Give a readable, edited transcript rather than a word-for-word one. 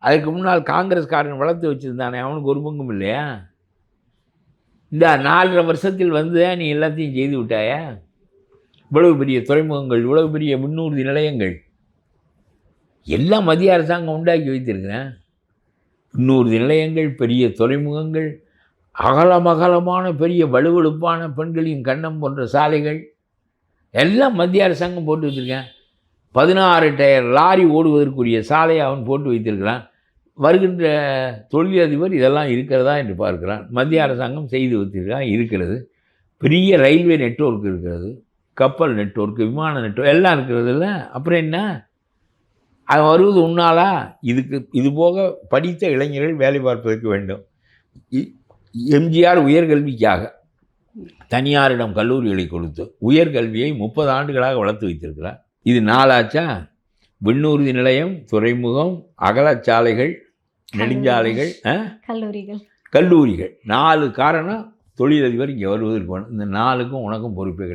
அதுக்கு முன்னால் காங்கிரஸ்காரன் வளர்த்து வச்சுருந்தானே அவனுக்கு ஒரு பங்கும் இல்லையா? இந்த 4.5 வருஷத்தில் வந்து நீ எல்லாத்தையும் செய்து விட்டாயா? இவ்வளவு பெரிய துறைமுகங்கள், இவ்வளவு பெரிய விண்ணூர்தி நிலையங்கள் எல்லாம் மத்திய அரசாங்கம் உண்டாக்கி வைத்திருக்கிறேன். விண்ணூர்தி நிலையங்கள், பெரிய துறைமுகங்கள், அகலமகலமான பெரிய வலுவழுப்பான பெண்களின் கன்னம் போன்ற சாலைகள் எல்லாம் மத்திய அரசாங்கம் போட்டு வச்சுருக்கேன். 16 டயர் லாரி ஓடுவதற்குரிய சாலையை அவன் போட்டு வைத்திருக்கிறான். வருகின்ற தொழிலதிபர் இதெல்லாம் இருக்கிறதா என்று பார்க்கிறான். மத்திய அரசாங்கம் செய்து வைத்திருக்கிறான், இருக்கிறது. பெரிய ரயில்வே நெட்வொர்க் இருக்கிறது, கப்பல் நெட்வொர்க், விமான நெட்வொர்க் எல்லாம் இருக்கிறது இல்லை. அப்புறம் என்ன? அது வருவது உன்னாலா? இது போக படித்த இளைஞர்கள் வேலை பார்ப்பதற்கு வேண்டும். எம்ஜிஆர் உயர்கல்விக்காக தனியாரிடம் கல்லூரிகளை கொடுத்து உயர்கல்வியை 30 ஆண்டுகளாக வளர்த்து வைத்திருக்கிறார். இது 4 ஆச்சா? விண்ணூர்தி நிலையம், துறைமுகம், அகலச்சாலைகள், நெடுஞ்சாலைகள், கல்லூரிகள் 4 காரணம் தொழிலதிபர் இங்கே வருவதற்கு வேணும். இந்த 4க்கும் உனக்கும் பொறுப்பே கிடையாது.